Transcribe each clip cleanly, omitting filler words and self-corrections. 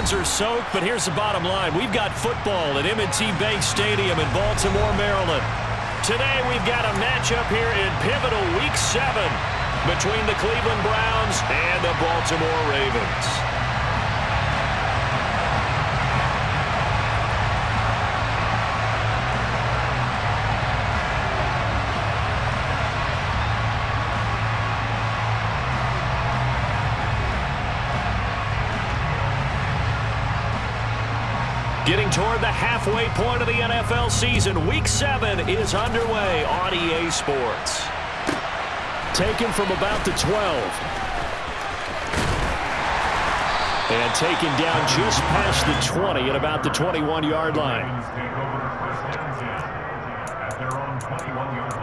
fans are soaked, but here's the bottom line. We've got football at M&T Bank Stadium in Baltimore, Maryland. Today we've got a matchup here in pivotal Week 7 between the Cleveland Browns and the Baltimore Ravens. Getting toward the halfway point of the NFL season, Week 7 is underway on EA Sports. Taken from about the 12. And taken down just past the 20 at about the 21-yard line. At their own 21-yard line.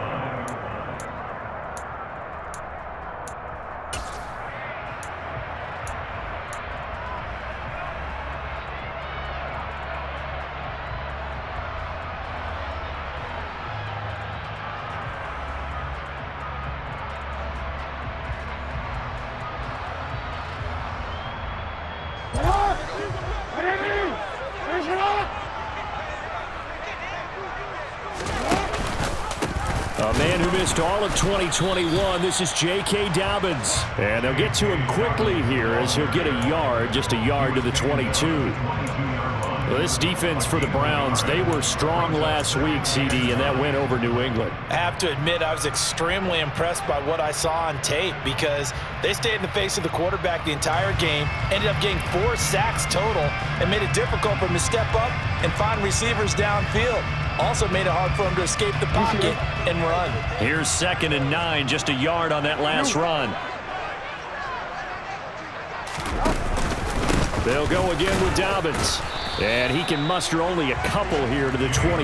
A man who missed all of 2021, this is J.K. Dobbins. And they'll get to him quickly here as he'll get a yard, just a yard to the 22. Well, this defense for the Browns, they were strong last week, CD, and that went over New England. I have to admit, I was extremely impressed by what I saw on tape because they stayed in the face of the quarterback the entire game, ended up getting 4 sacks total, and made it difficult for him to step up and find receivers downfield. Also made it hard for him to escape the pocket and run. Here's 2nd and 9, just a yard on that last run. They'll go again with Dobbins. And he can muster only a couple here to the 24.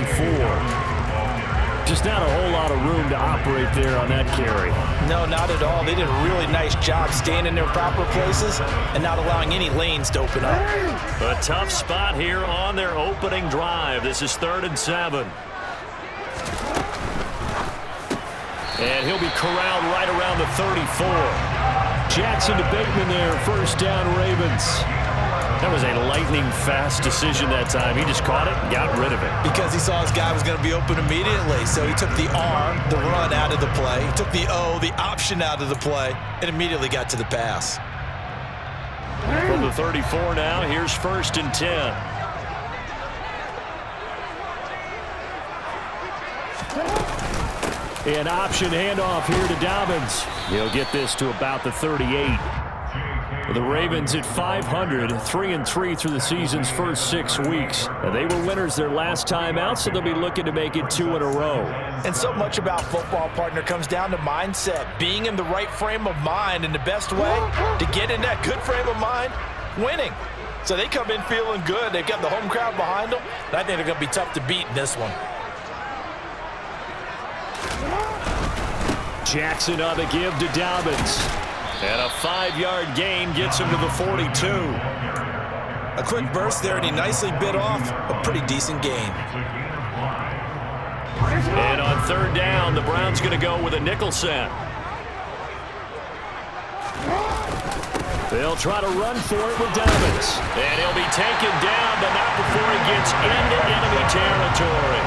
Just not a whole lot of room to operate there on that carry. No, not at all. They did a really nice job staying in their proper places and not allowing any lanes to open up. A tough spot here on their opening drive. This is 3rd and 7. And he'll be corralled right around the 34. Jackson to Bateman there, first down Ravens. That was a lightning-fast decision that time. He just caught it and got rid of it. Because he saw his guy was going to be open immediately. So he took the R, the run, out of the play. He took the O, the option, out of the play, and immediately got to the pass. From the 34 now, here's 1st and 10. An option handoff here to Dobbins. He'll get this to about the 38. The Ravens at 500, 3-3 through the season's first 6 weeks. And they were winners their last time out, so they'll be looking to make it 2 in a row. And so much about football, partner, comes down to mindset. Being in the right frame of mind, and the best way to get in that good frame of mind, winning. So they come in feeling good. They've got the home crowd behind them. And I think they're going to be tough to beat in this one. Jackson on the give to Dobbins. And a 5-yard gain gets him to the 42. A quick burst there, and he nicely bit off a pretty decent gain. And on 3rd down, the Browns going to go with a nickel set. They'll try to run for it with Dobbins. And he'll be taken down, but not before he gets into enemy territory.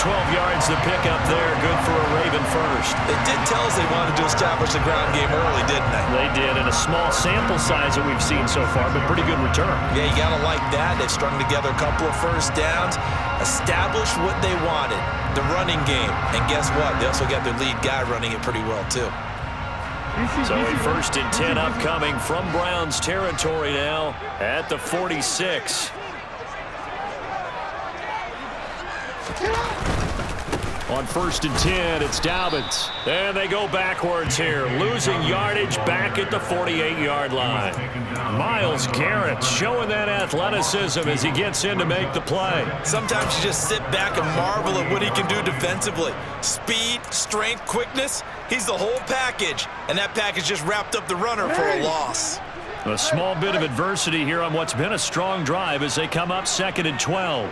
12 yards to pick up there. Good for a Raven first. They did tell us they wanted to establish the ground game early, didn't they? They did, in a small sample size that we've seen so far, but pretty good return. Yeah, you got to like that. They've strung together a couple of first downs, established what they wanted, the running game. And guess what? They also got their lead guy running it pretty well, too. So a 1st and 10 upcoming from Browns territory now at the 46. On 1st and 10, it's Dobbins. And they go backwards here, losing yardage back at the 48-yard line. Myles Garrett showing that athleticism as he gets in to make the play. Sometimes you just sit back and marvel at what he can do defensively. Speed, strength, quickness, he's the whole package. And that package just wrapped up the runner for a loss. A small bit of adversity here on what's been a strong drive as they come up 2nd and 12.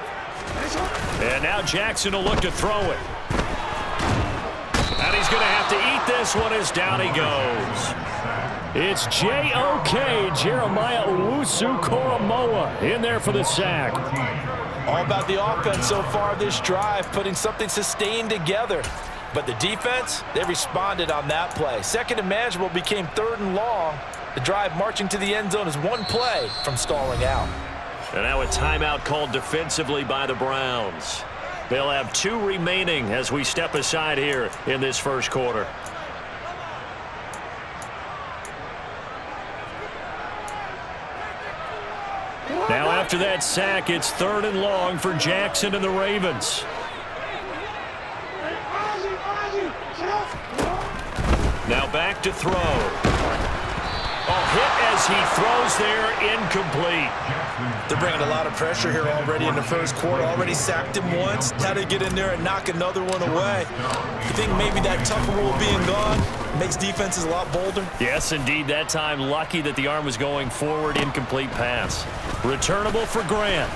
And now Jackson will look to throw it. And he's going to have to eat this one as down he goes. It's J.O.K. Jeremiah Owusu-Koramoah in there for the sack. All about the offense so far this drive, putting something sustained together. But the defense, they responded on that play. Second and manageable became 3rd and long. The drive marching to the end zone is one play from stalling out. And now a timeout called defensively by the Browns. They'll have 2 remaining as we step aside here in this first quarter. Now after that sack, it's 3rd and long for Jackson and the Ravens. Now back to throw. Hit as he throws there, incomplete. They're bringing a lot of pressure here already in the first quarter. Already sacked him once. How to get in there and knock another one away. You think maybe that tougher rule being gone makes defenses a lot bolder? Yes, indeed. That time, lucky that the arm was going forward. Incomplete pass. Returnable for Grant.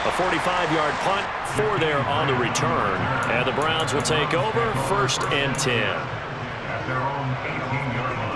A 45-yard punt, 4 there on the return. And the Browns will take over 1st and 10. At their own 18-yard line.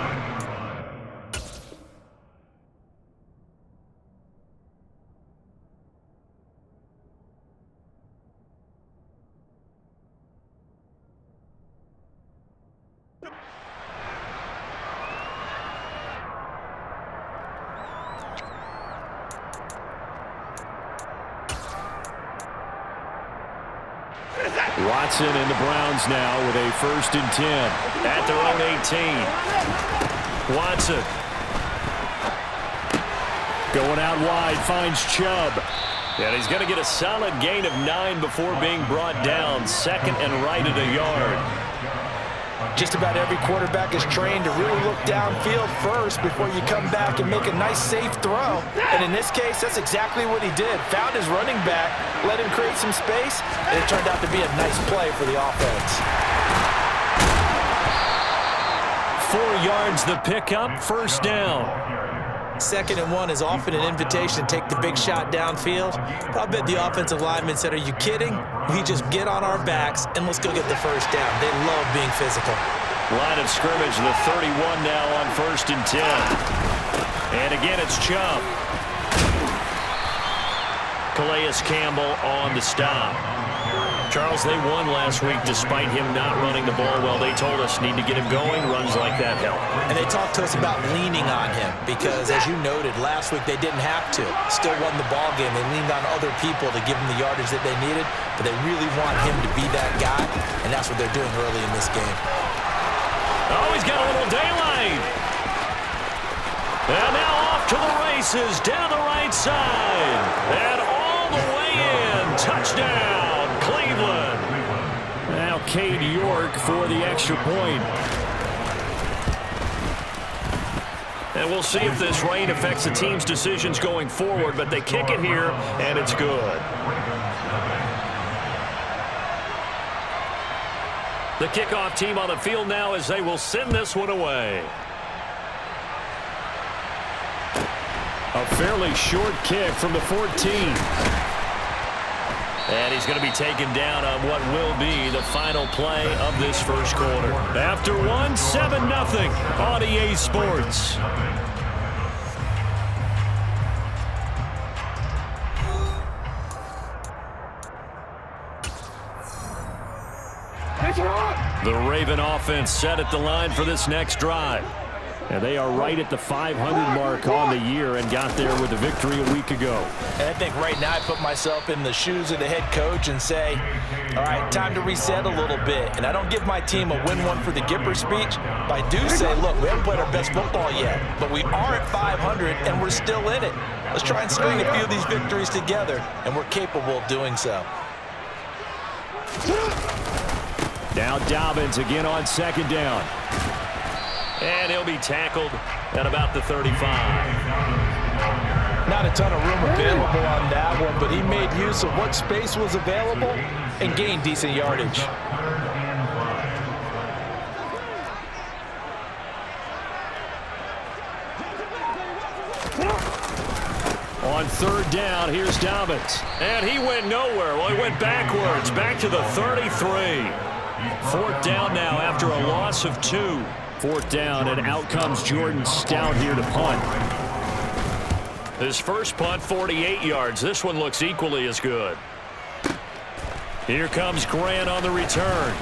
Watson and the Browns now with a 1st and 10 at their own 18. Watson going out wide, finds Chubb. And he's going to get a solid gain of 9 before being brought down. 2nd and right at a yard. Just about every quarterback is trained to really look downfield first before you come back and make a nice, safe throw. And in this case, that's exactly what he did. Found his running back, let him create some space, and it turned out to be a nice play for the offense. 4 yards the pickup, 1st down. 2nd and 1 is often an invitation to take the big shot downfield. But I bet the offensive lineman said, are you kidding? We just get on our backs and let's go get the 1st down. They love being physical. Line of scrimmage, the 31 now on 1st and 10. And again, it's Chubb. Calais Campbell on the stop. Charles, they won last week despite him not running the ball well. They told us need to get him going. Runs like that help. And they talked to us about leaning on him because, as you noted, last week they didn't have to. Still won the ball game. They leaned on other people to give them the yardage that they needed, but they really want him to be that guy, and that's what they're doing early in this game. Oh, he's got a little daylight. And now off to the races down the right side. And all the way in. Touchdown. Cleveland. Now Cade York for the extra point. And we'll see if this rain affects the team's decisions going forward, but they kick it here, and it's good. The kickoff team on the field now as they will send this one away. A fairly short kick from the 14. And he's going to be taken down on what will be the final play of this first quarter. After one, 7-0 on EA Sports. The Raven offense set at the line for this next drive. And they are right at the 500 mark on the year and got there with a victory a week ago. And I think right now I put myself in the shoes of the head coach and say, all right, time to reset a little bit. And I don't give my team a win one for the Gipper speech, but I do say, look, we haven't played our best football yet, but we are at 500 and we're still in it. Let's try and string a few of these victories together, and we're capable of doing so. Now Dobbins again on 2nd down. And he'll be tackled at about the 35. Not a ton of room available on that one, but he made use of what space was available and gained decent yardage. On 3rd down, here's Dobbins. And he went nowhere. Well, he went backwards, back to the 33. 4th down now after a loss of 2. 4th down, and out comes Jordan Stout here to punt. His first punt, 48 yards. This one looks equally as good. Here comes Grant on the return.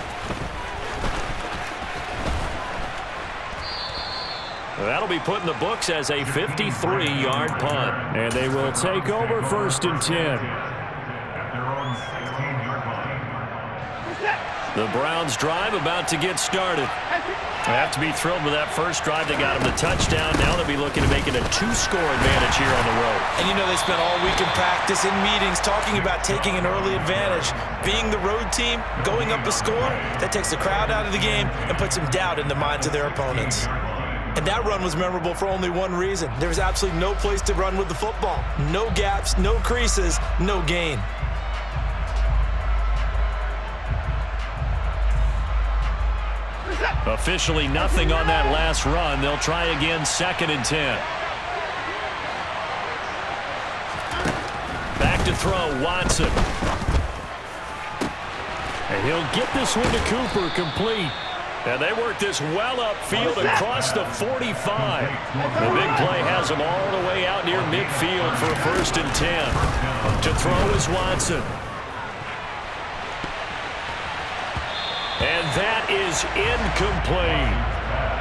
That'll be put in the books as a 53-yard punt. And they will take over 1st and 10. The Browns drive about to get started. They have to be thrilled with that first drive. They got them the touchdown. Now they'll be looking to make it a 2-score advantage here on the road. And you know they spent all week in practice, in meetings, talking about taking an early advantage. Being the road team, going up a score, that takes the crowd out of the game and puts some doubt in the minds of their opponents. And that run was memorable for only one reason. There was absolutely no place to run with the football. No gaps, no creases, no gain. Officially nothing on that last run. They'll try again, 2nd and 10. Back to throw, Watson. And he'll get this one to Cooper, complete. And they work this well upfield across the 45. The big play has them all the way out near midfield for a 1st and 10. To throw is Watson. And that is incomplete.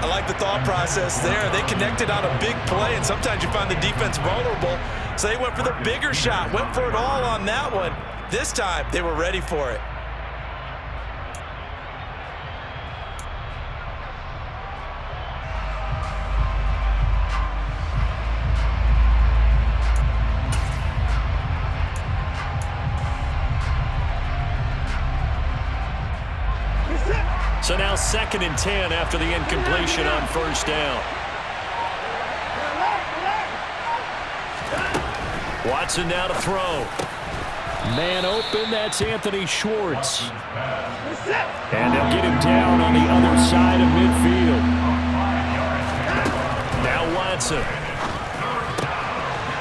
I like the thought process there. They connected on a big play, and sometimes you find the defense vulnerable. So they went for the bigger shot, went for it all on that one. This time, they were ready for it. So now 2nd and 10 after the incompletion on 1st down. Watson now to throw. Man open, that's Anthony Schwartz. And they'll get him down on the other side of midfield. Now Watson.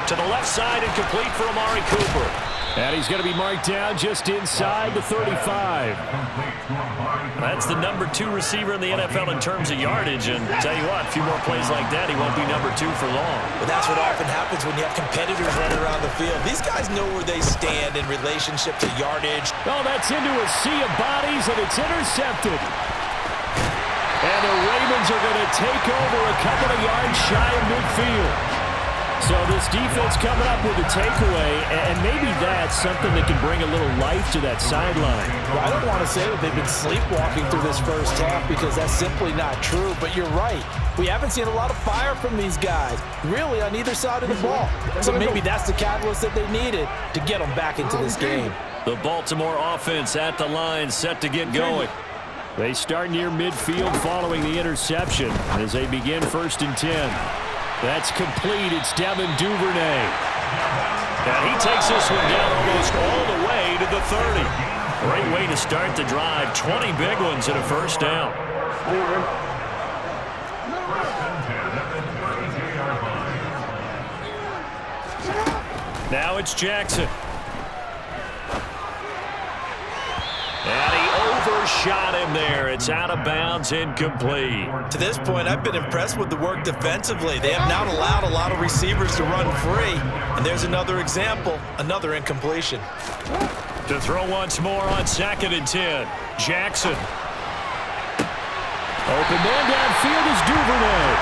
To the left side and complete for Amari Cooper. And he's going to be marked down just inside the 35. That's the number 2 receiver in the NFL in terms of yardage. And tell you what, a few more plays like that, he won't be number 2 for long. But that's what often happens when you have competitors running around the field. These guys know where they stand in relationship to yardage. Oh, that's into a sea of bodies, and it's intercepted. And the Ravens are going to take over a couple of yards shy of midfield. So this defense coming up with a takeaway, and maybe that's something that can bring a little life to that sideline. Well, I don't want to say that they've been sleepwalking through this first half because that's simply not true, but you're right. We haven't seen a lot of fire from these guys, really, on either side of the ball. So maybe that's the catalyst that they needed to get them back into this game. The Baltimore offense at the line, set to get going. They start near midfield following the interception as they begin 1st and 10. That's complete. It's Devin Duvernay. And he takes this one down almost all the way to the 30. Great way to start the drive. 20 big ones and a 1st down. Now it's Jackson. And he overshot him there. It's out of bounds, incomplete. To this point, I've been impressed with the work defensively. They have not allowed a lot of receivers to run free. And there's another example, another incompletion. To throw once more on 2nd and 10. Jackson. Open man downfield is Duvernay.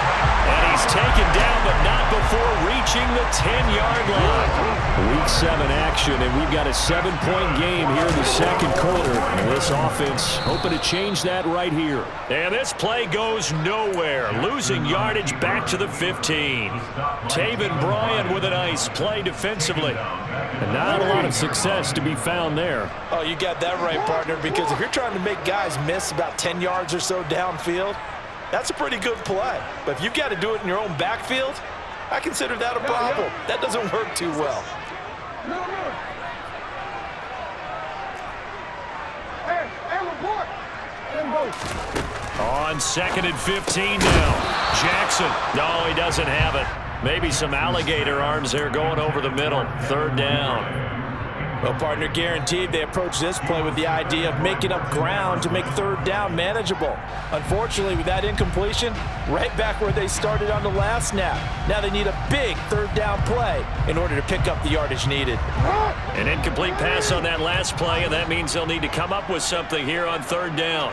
And he's taken down, but not before reaching the 10-yard line. Week 7 action, and we've got a 7-point game here in the 2nd quarter. And this offense hoping to change that right here. And this play goes nowhere. Losing yardage back to the 15. Taven Bryan with a nice play defensively. And not a lot of success to be found there. Oh, you got that right, partner, because if you're trying to make guys miss about 10 yards or so downfield, that's a pretty good play. But if you've got to do it in your own backfield, I consider that a problem. That doesn't work too well. On 2nd and 15 now. Jackson. No, he doesn't have it. Maybe some alligator arms there going over the middle. 3rd down. Well, partner, guaranteed they approach this play with the idea of making up ground to make third down manageable. Unfortunately, with that incompletion, right back where they started on the last snap. Now they need a big third down play in order to pick up the yardage needed. An incomplete pass on that last play, and that means they'll need to come up with something here on third down.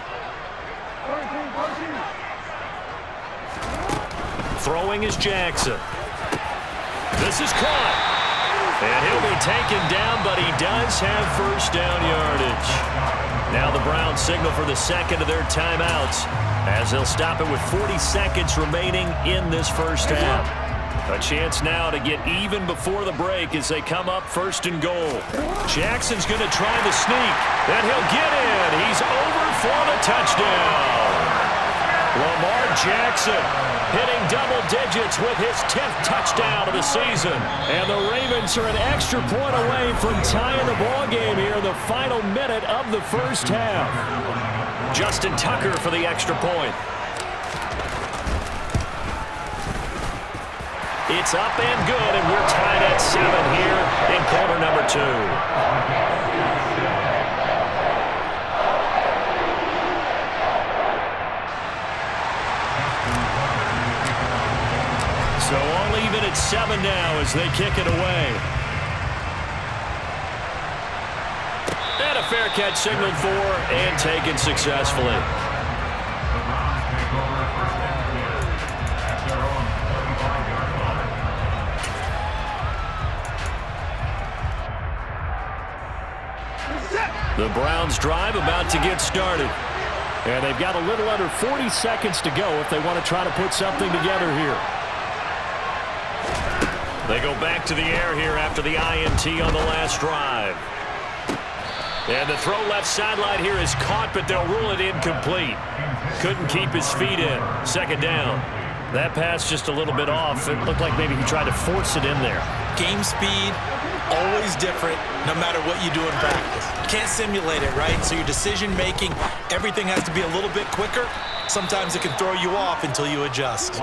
Throwing is Jackson. This is caught. And he'll be taken down, but he does have first down yardage. Now the Browns signal for the second of their timeouts as they'll stop it with 40 seconds remaining in this first half. A chance now to get even before the break as they come up first and goal. Jackson's going to try the sneak, and he'll get in. He's over for the touchdown. Lamar Jackson hitting double digits with his 10th touchdown of the season. And the Ravens are an extra point away from tying the ball game here in the final minute of the first half. Justin Tucker for the extra point. It's up and good, and we're tied at 7 here in quarter number 2. So all even at 7 now as they kick it away. And a fair catch signaled for and taken successfully. The Browns drive about to get started. And they've got a little under 40 seconds to go if they want to try to put something together here. They go back to the air here after the INT on the last drive. And the throw left sideline here is caught, but they'll rule it incomplete. Couldn't keep his feet in. Second down. That pass just a little bit off. It looked like maybe he tried to force it in there. Game speed, always different, no matter what you do in practice. You can't simulate it, right? So your decision-making, everything has to be a little bit quicker. Sometimes it can throw you off until you adjust.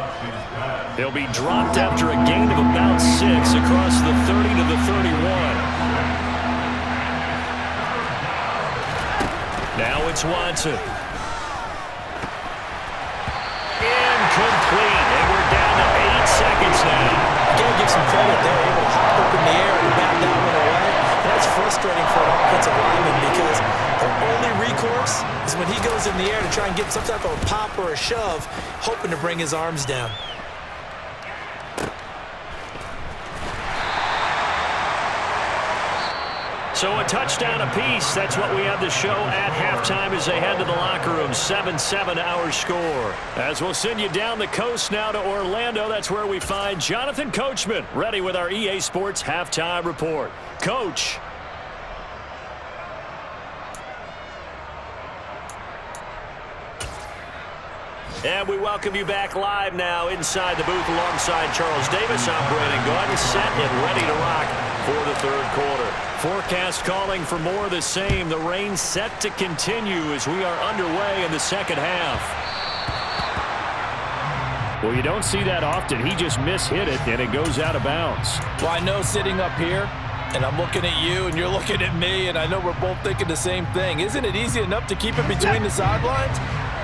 They'll be dropped after a gain of about 6 across the 30 to the 31. Now it's Watson. Incomplete, and we're down to 8 seconds now. Gotta give some credit. They're able to hop up in the air and bat that one away. That's frustrating for an offensive lineman because their only recourse is when he goes in the air to try and get some type of a pop or a shove, hoping to bring his arms down. So a touchdown apiece. That's what we have to show at halftime as they head to the locker room. 7-7 our score. As we'll send you down the coast now to Orlando. That's where we find Jonathan Coachman ready with our EA Sports halftime report. Coach. And we welcome you back live now inside the booth alongside Charles Davis. I'm Brandon Gordon, set and ready to rock for the third quarter. Forecast calling for more of the same. The rain set to continue as we are underway in the second half. Well, you don't see that often. He just mishit it, and it goes out of bounds. Well, I know sitting up here, and I'm looking at you, and you're looking at me, and I know we're both thinking the same thing. Isn't it easy enough to keep it between the sidelines?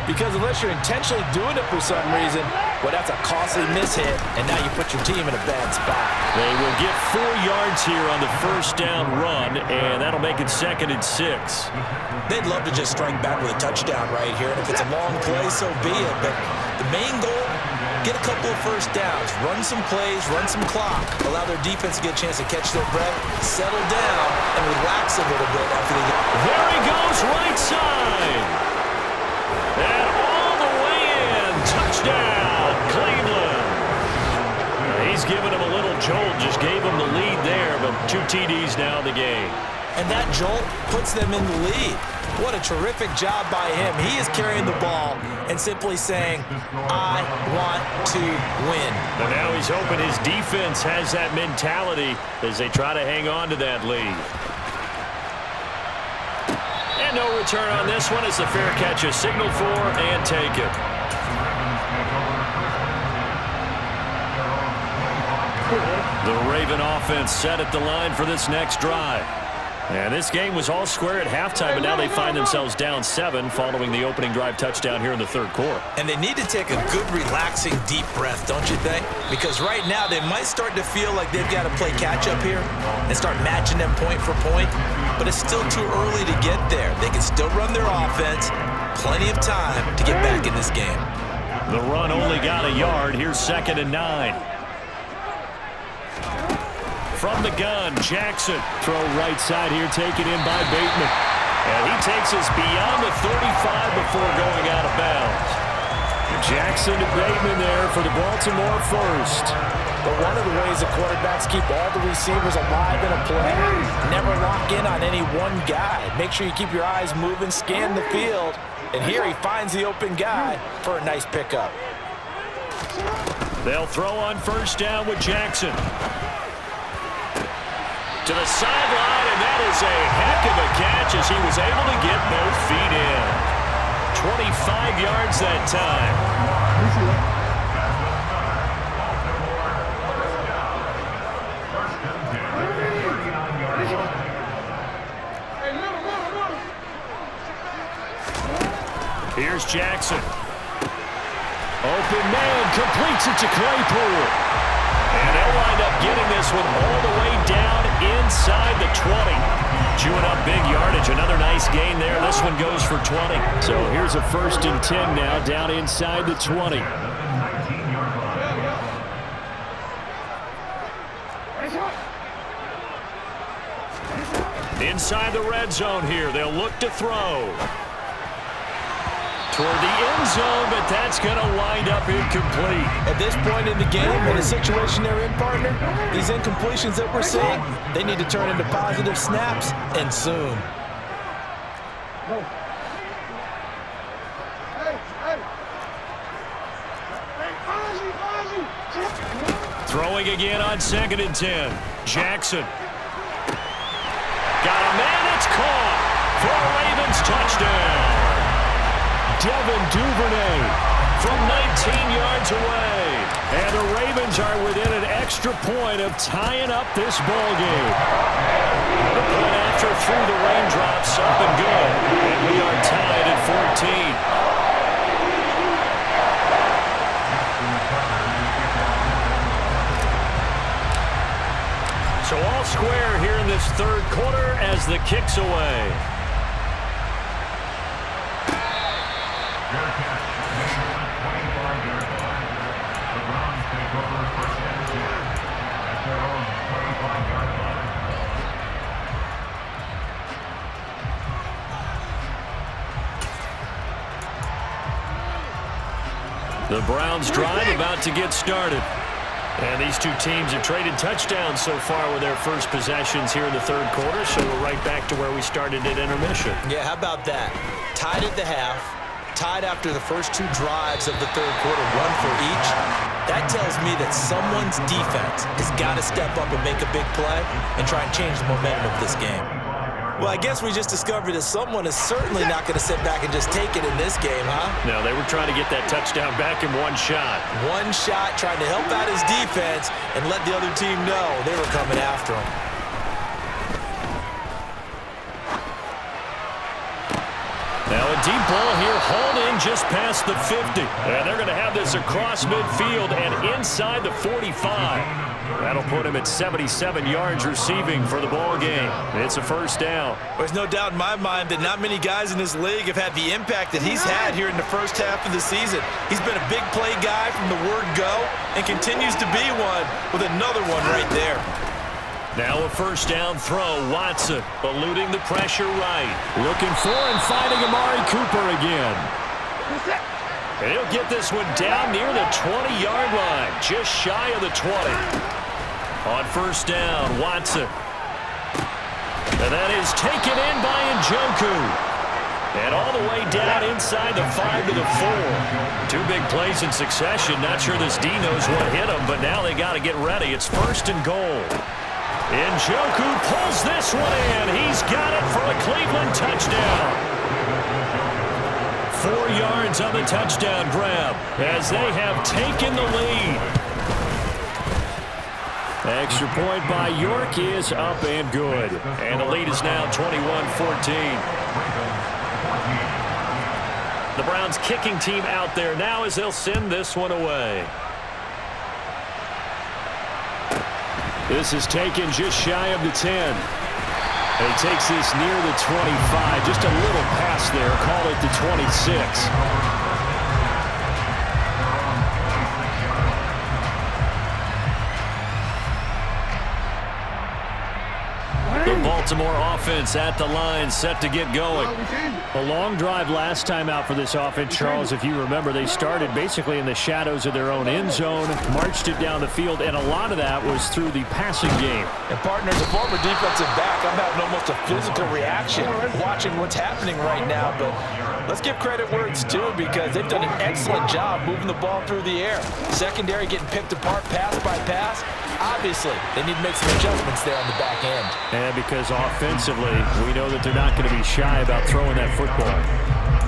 Because unless you're intentionally doing it for some reason, well, that's a costly mishit, and now you put your team in a bad spot. They will get 4 yards here on the first down run, and that'll make it 2nd and 6. They'd love to just strike back with a touchdown right here, and if it's a long play, so be it. But the main goal, get a couple of first downs, run some plays, run some clock, allow their defense to get a chance to catch their breath, settle down, and relax a little bit after they get. There he goes, right side. And all the way in. Touchdown, Cleveland. He's giving him a little jolt. Just gave him the lead there, but 2 TDs now in the game. And that jolt puts them in the lead. What a terrific job by him. He is carrying the ball and simply saying, I want to win. And now he's hoping his defense has that mentality as they try to hang on to that lead. And no return on this one as the fair catch is signaled for and taken. The Raven offense set at the line for this next drive. And this game was all square at halftime, and now they find themselves down 7 following the opening drive touchdown here in the third quarter. And they need to take a good, relaxing, deep breath, don't you think? Because right now they might start to feel like they've got to play catch-up here and start matching them point for point. But it's still too early to get there. They can still run their offense. Plenty of time to get back in this game. The run only got a yard. Here's 2nd and 9. From the gun, Jackson. Throw right side here, taken in by Bateman. And he takes us beyond the 35 before going out of bounds. Jackson to Bateman there for the Baltimore first. But one of the ways the quarterbacks keep all the receivers alive in a play, never lock in on any one guy. Make sure you keep your eyes moving, scan the field. And here he finds the open guy for a nice pickup. They'll throw on first down with Jackson. To the sideline, and that is a heck of a catch as he was able to get both feet in. 25 yards that time. Here's Jackson. Open man, completes it to Claypool. And they'll wind up getting this one all the way down inside the 20. Chewing up big yardage. Another nice gain there. This one goes for 20. So here's a 1st and 10 now down inside the 20. Inside the red zone here. They'll look to throw. Toward the end zone, but that's going to wind up incomplete. At this point in the game, in the situation they're in, partner, these incompletions that we're seeing, they need to turn into positive snaps, and soon. Throwing again on 2nd and 10. Jackson. Got a man, it's caught for a Ravens touchdown. Devin Duvernay from 19 yards away. And the Ravens are within an extra point of tying up this ball game. The point after through the raindrops, up and good. And we are tied at 14. So all square here in this third quarter as the kick's away. The Browns drive about to get started. And these two teams have traded touchdowns so far with their first possessions here in the third quarter, so we're right back to where we started at intermission. Yeah, how about that? Tied at the half, tied after the first 2 drives of the third quarter, 1 for each. That tells me that someone's defense has got to step up and make a big play and try and change the momentum of this game. Well, I guess we just discovered that someone is certainly not going to sit back and just take it in this game, huh? No, they were trying to get that touchdown back in one shot. One shot, trying to help out his defense and let the other team know they were coming after him. Now a deep ball here, hauled in just past the 50. And they're going to have this across midfield and inside the 45. That'll put him at 77 yards receiving for the ball game. It's a first down. There's no doubt in my mind that not many guys in this league have had the impact that he's had here in the first half of the season. He's been a big play guy from the word go and continues to be one with another one right there. Now a first down throw. Watson eluding the pressure right. Looking for and finding Amari Cooper again. And he'll get this one down near the 20-yard line, just shy of the 20. On first down, Watson. And that is taken in by Njoku. And all the way down inside the 5 to the 4. 2 big plays in succession. Not sure this D knows what hit him, but now they got to get ready. It's 1st and goal. Njoku pulls this one in. He's got it for a Cleveland touchdown. 4 yards on the touchdown grab as they have taken the lead. Extra point by York is up and good. And the lead is now 21-14. The Browns kicking team out there now as they'll send this one away. This is taken just shy of the 10. And he takes this near the 25. Just a little pass there. Call it the 26. The Baltimore offense at the line, set to get going. A long drive last time out for this offense, Charles. If you remember, they started basically in the shadows of their own end zone, marched it down the field, and a lot of that was through the passing game. And partners, a former defensive back, I'm having almost a physical reaction watching what's happening right now. But let's give credit where it's due, because they've done an excellent job moving the ball through the air. Secondary getting picked apart pass by pass. Obviously, they need to make some adjustments there on the back end. And because offensively, we know that they're not going to be shy about throwing that football.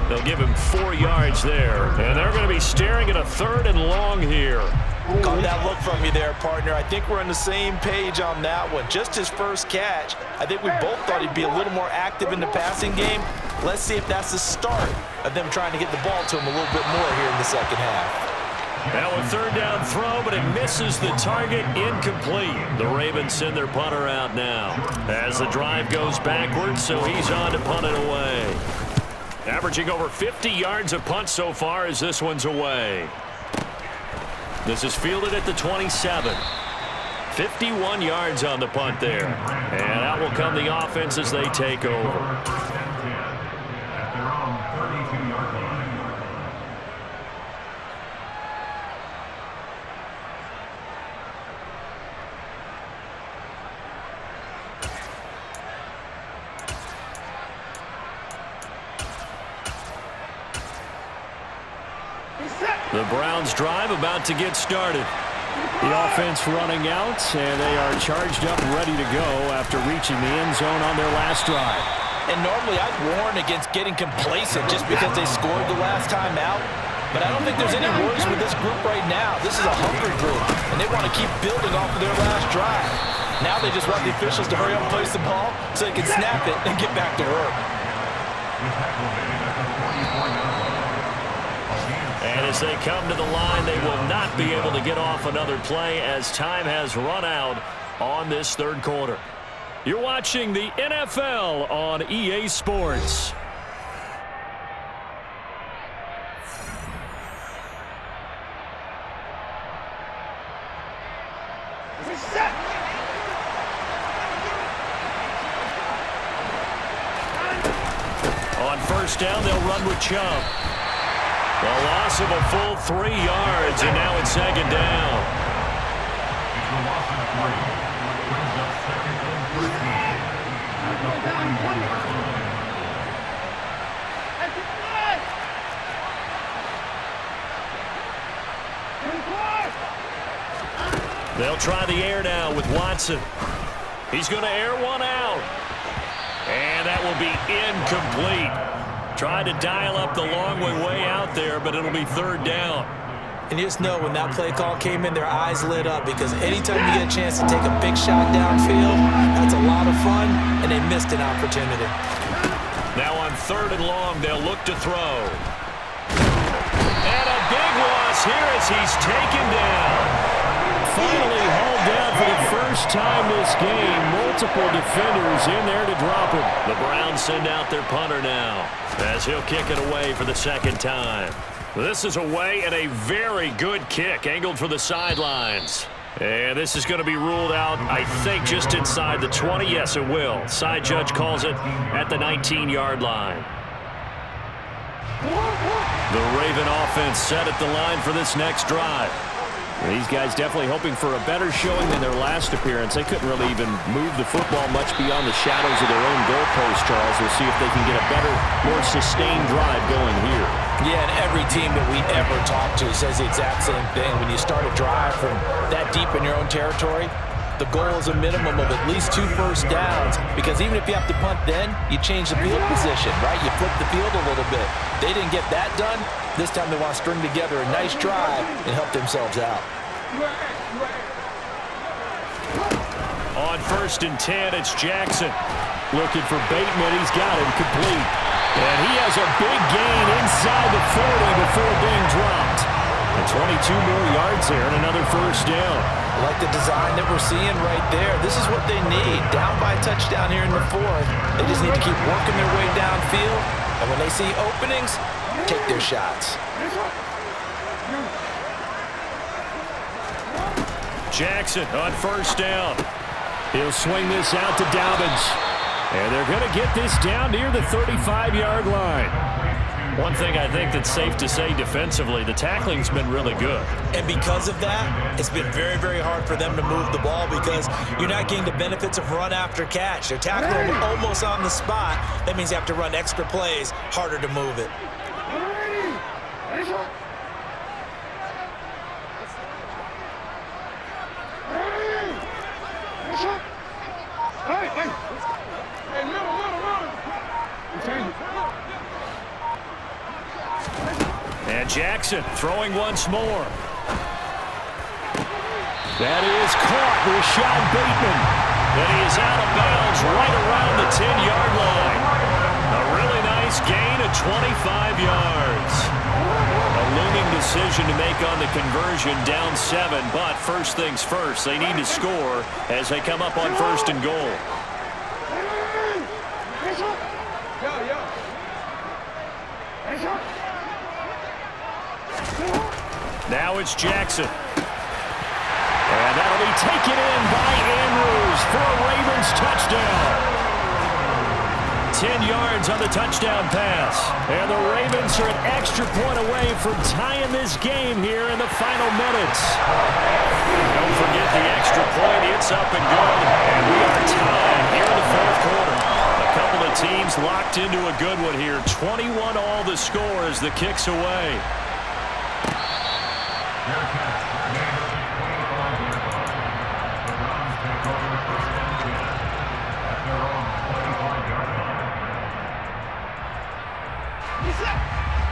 They'll give him 4 yards there, and they're going to be staring at a 3rd and long here. Caught that look from you there, partner. I think we're on the same page on that one. Just his first catch, I think we both thought he'd be a little more active in the passing game. Let's see if that's the start of them trying to get the ball to him a little bit more here in the second half. Now a 3rd down throw, but it misses the target, incomplete. The Ravens send their punter out now as the drive goes backwards, so he's on to punt it away. Averaging over 50 yards a punt so far as this one's away. This is fielded at the 27. 51 yards on the punt there. And out will come the offense as they take over. The Browns drive about to get started. The offense running out, and they are charged up ready to go after reaching the end zone on their last drive. And normally I'd warn against getting complacent just because they scored the last time out. But I don't think there's any worries with this group right now. This is a hungry group, and they want to keep building off of their last drive. Now they just want the officials to hurry up and place the ball so they can snap it and get back to work. And as they come to the line, they will not be able to get off another play as time has run out on this 3rd quarter. You're watching the NFL on EA Sports. On 1st down, they'll run with Chubb. The loss of a full 3 yards, and now it's 2nd down. They'll try the air now with Watson. He's going to air one out. And that will be incomplete. Tried to dial up the long way out there, but it'll be 3rd down. And you just know when that play call came in, their eyes lit up, because anytime you get a chance to take a big shot downfield, that's a lot of fun, and they missed an opportunity. Now on 3rd and long, they'll look to throw. And a big loss here as he's taken down. Finally hauled down for the first time this game. Multiple defenders in there to drop him. The Browns send out their punter now as he'll kick it away for the 2nd time. This is away and a very good kick angled for the sidelines. And this is going to be ruled out, I think, just inside the 20. Yes, it will. Side judge calls it at the 19-yard line. The Raven offense set at the line for this next drive. These guys definitely hoping for a better showing than their last appearance. They couldn't really even move the football much beyond the shadows of their own goalpost, Charles. We'll see if they can get a better, more sustained drive going here. Yeah, and every team that we ever talk to says the exact same thing. When you start a drive from that deep in your own territory, the goal is a minimum of at least 2 first downs, because even if you have to punt then, you change the field position, right? You flip the field a little bit. They didn't get that done. This time they want to string together a nice drive and help themselves out. On 1st and 10, it's Jackson. Looking for Bateman. He's got him complete. And he has a big gain inside the 40 before being dropped. And 22 more yards there and another first down. I like the design that we're seeing right there. This is what they need. Down by a touchdown here in the 4th. They just need to keep working their way downfield. And when they see openings, take their shots. Jackson on 1st down. He'll swing this out to Dobbins. And they're going to get this down near the 35-yard line. One thing I think that's safe to say defensively, the tackling's been really good. And because of that, it's been very, very hard for them to move the ball because you're not getting the benefits of run after catch. They're tackling almost on the spot. That means you have to run extra plays, harder to move it. And Jackson throwing once more. That is caught. Rashad Bateman. And he is out of bounds right around the 10-yard line. A really nice gain of 25 yards. A looming decision to make on the conversion, down 7. But first things first, they need to score as they come up on 1st and goal. Now it's Jackson. And that'll be taken in by Andrews for a Ravens touchdown. 10 yards on the touchdown pass. And the Ravens are an extra point away from tying this game here in the final minutes. Don't forget the extra point. It's up and good. And we are tied here in the 4th quarter. A couple of teams locked into a good one here. 21 all the score as the kick's away.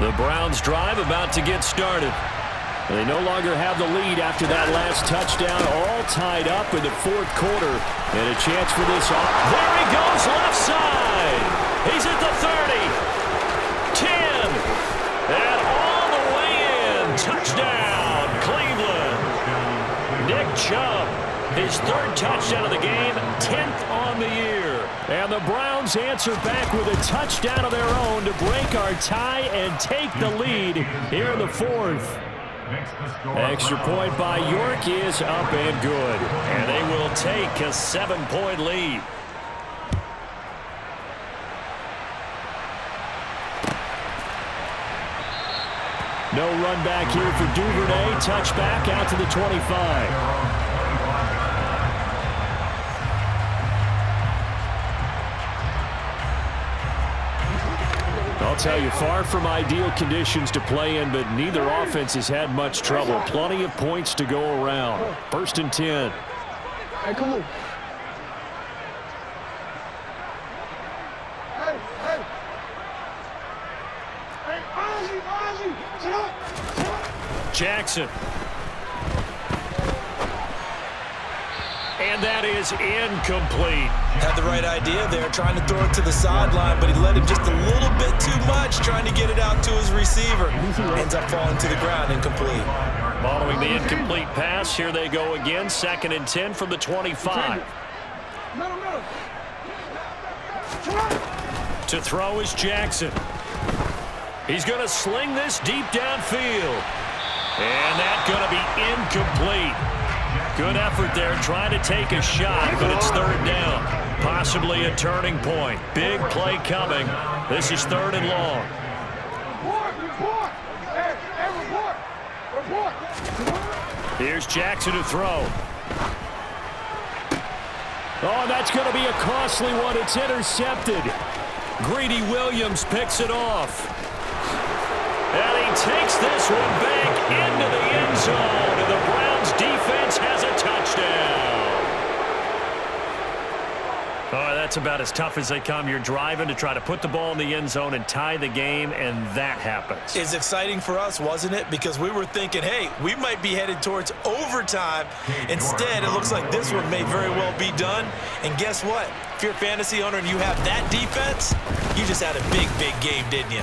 The Browns drive about to get started. They no longer have the lead after that last touchdown, all tied up in the 4th quarter. And a chance for this off. There he goes, left side. He's at the 30, 10, and all the way in. Touchdown, Cleveland. Nick Chubb, his 3rd touchdown of the game, 10th on the year. And the Browns answer back with a touchdown of their own to break our tie and take the lead here in the 4th. Extra point by York is up and good. And they will take a 7-point lead. No run back here for Duvernay. Touchback out to the 25. I'll tell you, far from ideal conditions to play in, but neither offense has had much trouble. Plenty of points to go around. 1st and 10. Hey, come on. Hey, Jackson. And that is incomplete. Had the right idea there, trying to throw it to the sideline, but he let him just a little bit too much, trying to get it out to his receiver. Ends up falling to the ground, incomplete. Following the incomplete pass, here they go again. 2nd and 10 from the 25. To throw is Jackson. He's going to sling this deep downfield. And that's going to be incomplete. Good effort there, trying to take a shot, but it's 3rd down. Possibly a turning point. Big play coming. This is 3rd and long. Here's Jackson to throw. Oh, that's going to be a costly one. It's intercepted. Greedy Williams picks it off. And he takes this one back into the end zone. And the Browns defense has a touchdown. Oh, that's about as tough as they come. You're driving to try to put the ball in the end zone and tie the game, and that happens. It's exciting for us, wasn't it? Because we were thinking, hey, we might be headed towards overtime. Instead, it looks like this one may very well be done. And guess what? If you're a fantasy owner and you have that defense, you just had a big, big game, didn't you?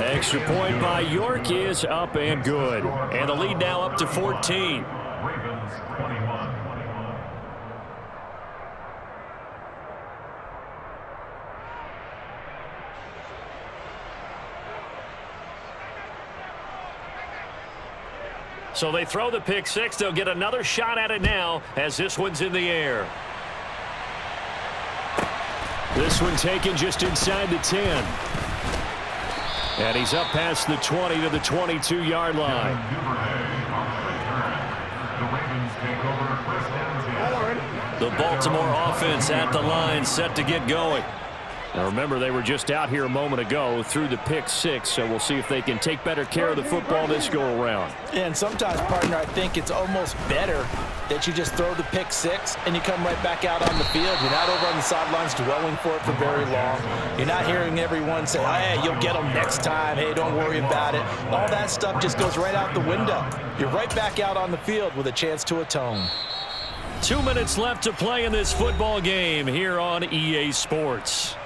Extra point by York is up and good. And the lead now up to 14. Ravens 21. So they throw the pick six. They'll get another shot at it now as this one's in the air. This one taken just inside the 10. And he's up past the 20 to the 22-yard line. The Baltimore offense at the line, set to get going. Now remember, they were just out here a moment ago through the pick six, so we'll see if they can take better care of the football this go-around. And sometimes, partner, I think it's almost better that you just throw the pick six and you come right back out on the field. You're not over on the sidelines dwelling for it for very long. You're not hearing everyone say, hey, you'll get them next time. Hey, don't worry about it. All that stuff just goes right out the window. You're right back out on the field with a chance to atone. 2 minutes left to play in this football game here on EA Sports.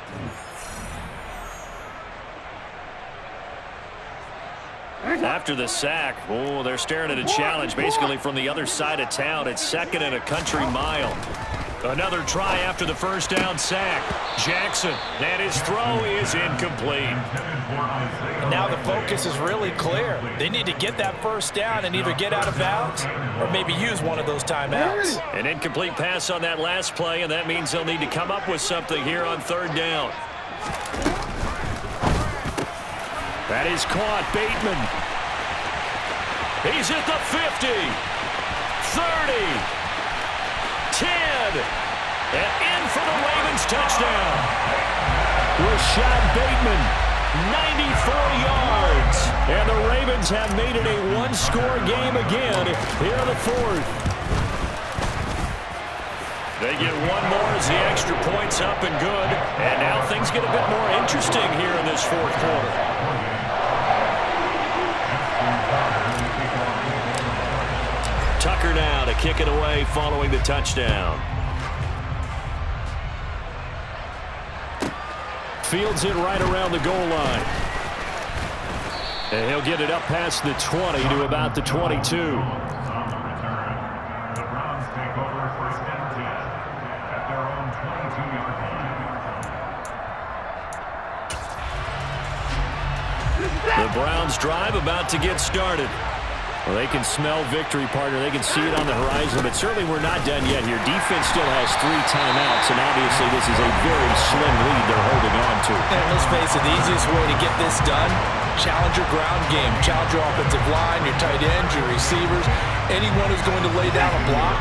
After the sack, oh, they're staring at a challenge basically from the other side of town. It's second and a country mile. Another try after the first down sack. Jackson, and his throw is incomplete. Now the focus is really clear. They need to get that first down and either get out of bounds or maybe use one of those timeouts. An incomplete pass on that last play, and that means they'll need to come up with something here on third down. That is caught. Bateman. He's at the 50. 30. 10. And in for the Ravens touchdown. Rashad Bateman, 94 yards. And the Ravens have made it a one-score game again here in the fourth. They get one more as the extra point's up and good. And now things get a bit more interesting here in this fourth quarter. Tucker now to kick it away following the touchdown. Fields it right around the goal line. And he'll get it up past the 20 to about the 22. The Browns take over first and 10 at their own 22-yard line. The Browns drive about to get started. Well, they can smell victory, partner. They can see it on the horizon, but certainly we're not done yet here. Defense still has 3 timeouts, and obviously this is a very slim lead they're holding on to. And let's face it, the easiest way to get this done, challenge your ground game. Challenge your offensive line, your tight ends, your receivers, anyone who's going to lay down a block.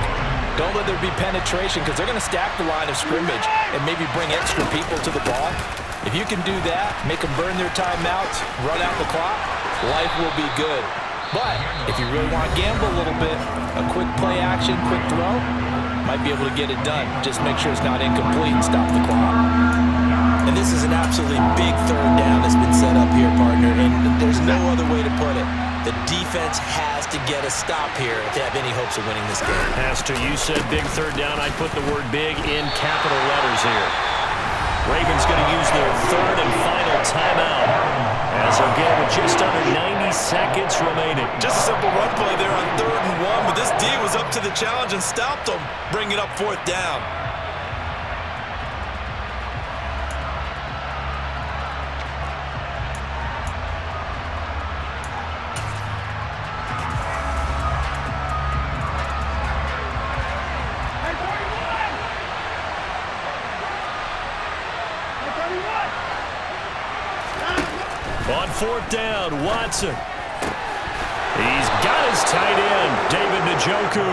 Don't let there be penetration because they're going to stack the line of scrimmage and maybe bring extra people to the ball. If you can do that, make them burn their timeouts, run out the clock, life will be good. But if you really want to gamble a little bit, a quick play action, quick throw, might be able to get it done. Just make sure it's not incomplete and stop the clock. And this is an absolutely big third down that's been set up here, partner, and there's no other way to put it. The defense has to get a stop here if they have any hopes of winning this game. Has to. You said big third down. I put the word big in capital letters here. Ravens going to use their third and final timeout as they're getting with just under 90 seconds remaining. Just a simple run play there on 3rd and 1, but this D was up to the challenge and stopped them, bringing up 4th down. On 4th down, Watson. He's got his tight end, David Njoku.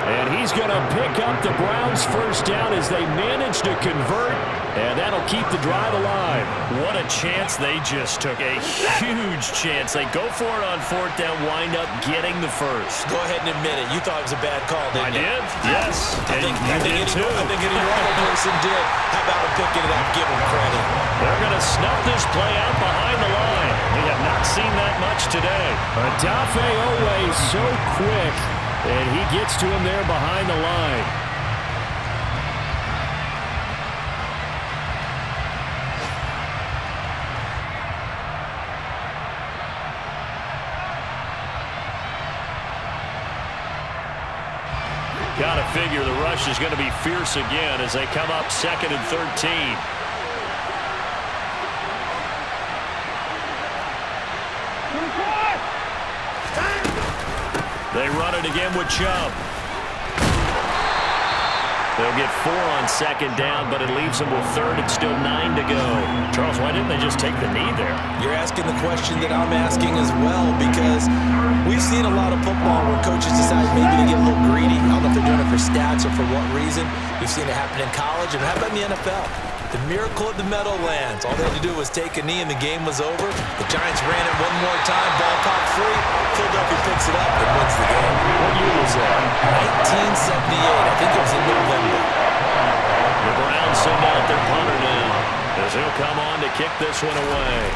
And he's going to pick up the Browns' first down as they manage to convert. And that'll keep the drive alive. What a chance they just took. A huge chance. They go for it on 4th down, wind up getting the first. Go ahead and admit it. You thought it was a bad call, didn't you? I did? Yes. I think any normal person did. about him picking it up. Give him credit. They're going to snuff this play out behind the line. We have not seen that much today. Adafe always so quick, and he gets to him there behind the line. Got to figure the rush is going to be fierce again as they come up 2nd and 13. They run it again with Chubb. They'll get 4 on 2nd down, but it leaves them with 3rd and still 9 to go. Charles, why didn't they just take the knee there? You're asking the question that I'm asking as well, because we've seen a lot of football where coaches decide maybe to get a little greedy. I don't know if they're doing it for stats or for what reason. We've seen it happen in college, and how about in the NFL? The miracle of the Meadowlands. All they had to do was take a knee and the game was over. The Giants ran it one more time. Ball popped free. Philadelphia picks it up and wins the game. What year was that? 1978. I think it was in November. The Browns send out their punter now as he'll come on to kick this one away.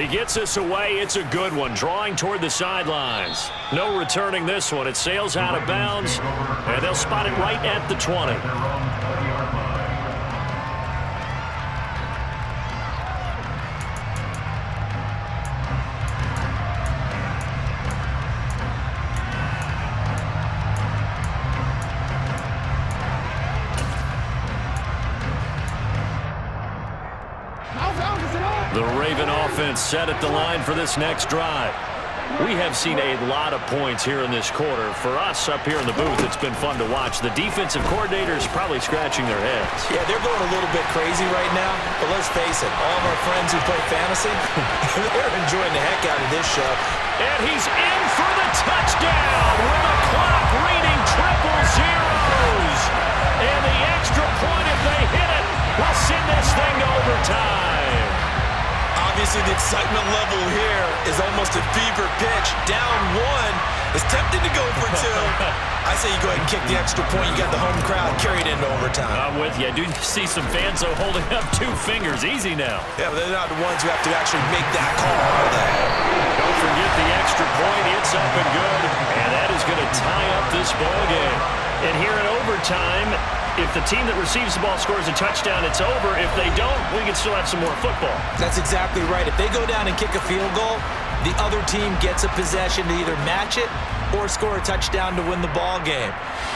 He gets this away. It's a good one. Drawing toward the sidelines. No returning this one. It sails out of bounds, and they'll spot it right at the 20. The Raven offense set at the line for this next drive. We have seen a lot of points here in this quarter. For us up here in the booth, it's been fun to watch. The defensive coordinators probably scratching their heads. Yeah, they're going a little bit crazy right now, but let's face it, all of our friends who play fantasy, they're enjoying the heck out of this show. And he's in for the touchdown with a clock reading triple zeros. And the extra point, if they hit it, will send this thing to overtime. Obviously, the excitement level here is almost a fever pitch. Down 1 is tempted to go for 2. I say you go ahead and kick the extra point. You got the home crowd carried into overtime. I'm with you. I do see some fans, though, holding up 2 fingers. Easy now. Yeah, but they're not the ones who have to actually make that call, are they? Don't forget the extra point. It's up and good. And that is going to tie up this ball game. And here in overtime, if the team that receives the ball scores a touchdown, it's over. If they don't, we can still have some more football. That's exactly right. If they go down and kick a field goal, the other team gets a possession to either match it or score a touchdown to win the ball game.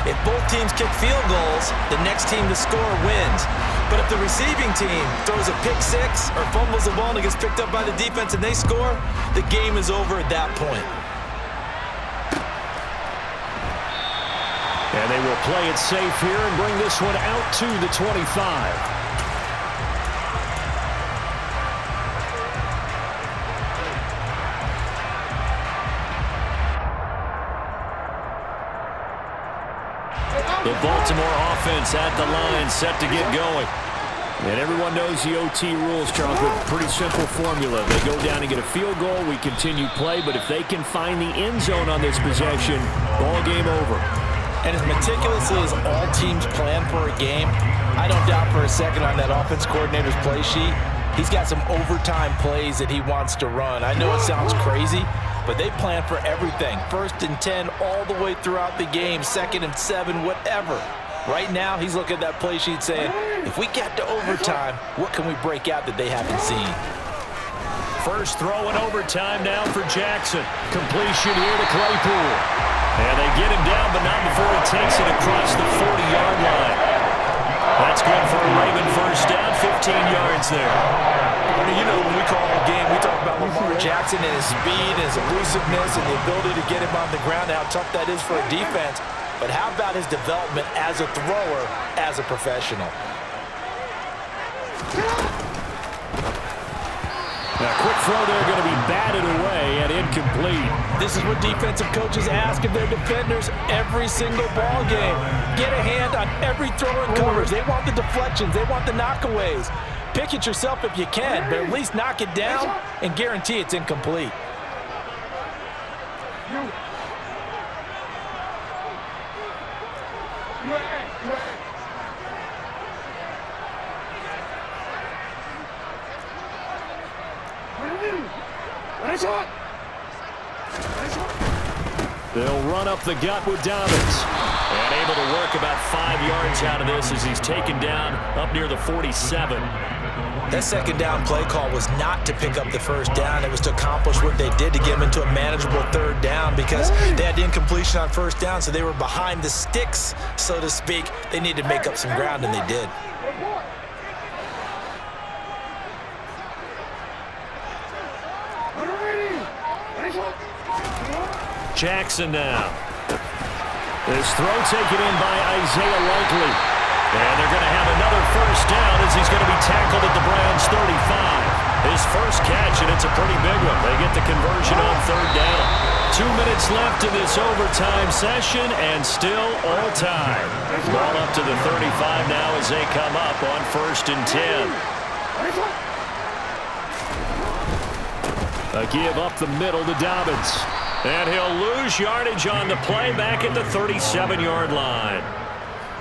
If both teams kick field goals, the next team to score wins. But if the receiving team throws a pick 6 or fumbles the ball and it gets picked up by the defense and they score, the game is over at that point. And they will play it safe here and bring this one out to the 25. The Baltimore offense at the line, set to get going. And everyone knows the OT rules, Charles, with a pretty simple formula. They go down and get a field goal, we continue play, but if they can find the end zone on this possession, ball game over. And as meticulously as all teams plan for a game, I don't doubt for a second on that offense coordinator's play sheet, he's got some overtime plays that he wants to run. I know it sounds crazy, but they plan for everything. 1st and 10 all the way throughout the game, 2nd and 7, whatever. Right now, he's looking at that play sheet saying, if we get to overtime, what can we break out that they haven't seen? First throw in overtime now for Jackson. Completion here to Claypool. And they get him down, but not before he takes it across the 40-yard line. That's good for a Raven first down, 15 yards there. You know, when we call a game, we talk about Lamar Jackson and his speed and his elusiveness and the ability to get him on the ground and how tough that is for a defense. But how about his development as a thrower, as a professional? Now, quick throw there, going to be batted away and incomplete. This is what defensive coaches ask of their defenders every single ball game. Get a hand on every throw and coverage. They want the deflections. They want the knockaways. Pick it yourself if you can, but at least knock it down and guarantee it's incomplete. They'll run up the gut with Dobbins. And able to work about 5 yards out of this as he's taken down up near the 47. That second down play call was not to pick up the first down. It was to accomplish what they did to get them into a manageable third down because they had incompletion on first down, so they were behind the sticks, so to speak. They needed to make up some ground, and they did. Jackson now. This throw taken in by Isaiah Likely. And they're going to have another first down as he's going to be tackled at the Browns' 35. His first catch, and it's a pretty big one. They get the conversion on third down. 2 minutes left in this overtime session, and still all time. Ball up to the 35 now as they come up on 1st and 10. A give up the middle to Dobbins. And he'll lose yardage on the play back at the 37-yard line.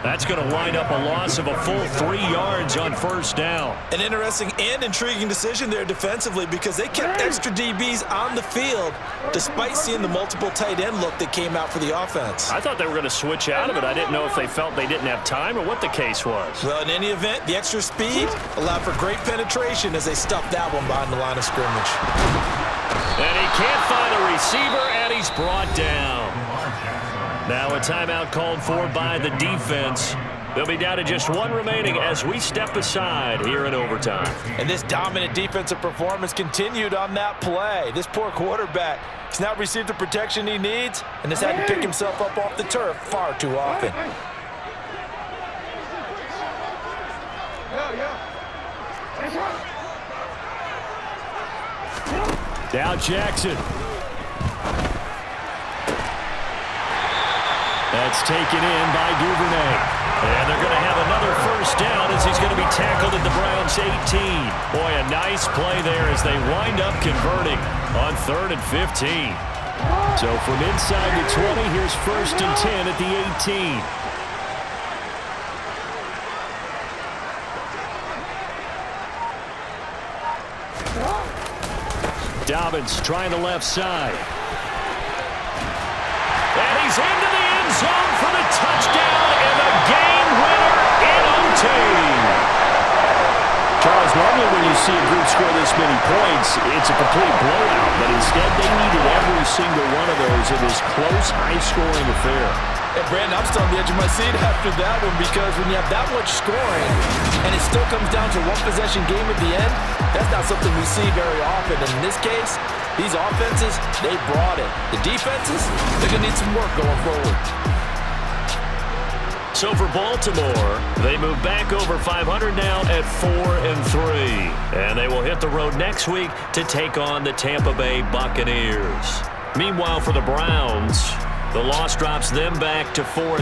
That's going to wind up a loss of a full 3 yards on first down. An interesting and intriguing decision there defensively because they kept extra DBs on the field despite seeing the multiple tight end look that came out for the offense. I thought they were going to switch out of it. I didn't know if they felt they didn't have time or what the case was. Well, in any event, the extra speed allowed for great penetration as they stuffed that one behind the line of scrimmage. And he can't find a receiver, and he's brought down. Now a timeout called for by the defense. They'll be down to just 1 remaining as we step aside here in overtime. And this dominant defensive performance continued on that play. This poor quarterback has not received the protection he needs and has had to pick himself up off the turf far too often. Now Jackson. That's taken in by Duvernay. And they're going to have another first down as he's going to be tackled at the Browns' 18. Boy, a nice play there as they wind up converting on 3rd and 15. So from inside the 20, here's 1st and 10 at the 18. Dobbins trying the left side. And he's into the end zone for the touchdown and the game winner in OT. Charles, normally when you see a group score this many points, it's a complete blowout. But instead, they needed every single one of those in this close, high-scoring affair. And Brandon, I'm still on the edge of my seat after that one because when you have that much scoring and it still comes down to one possession game at the end, that's not something we see very often. And in this case, these offenses, they brought it. The defenses, they're going to need some work going forward. So for Baltimore, they move back over 500 now at 4-3. And they will hit the road next week to take on the Tampa Bay Buccaneers. Meanwhile, for the Browns, the loss drops them back to 4-3.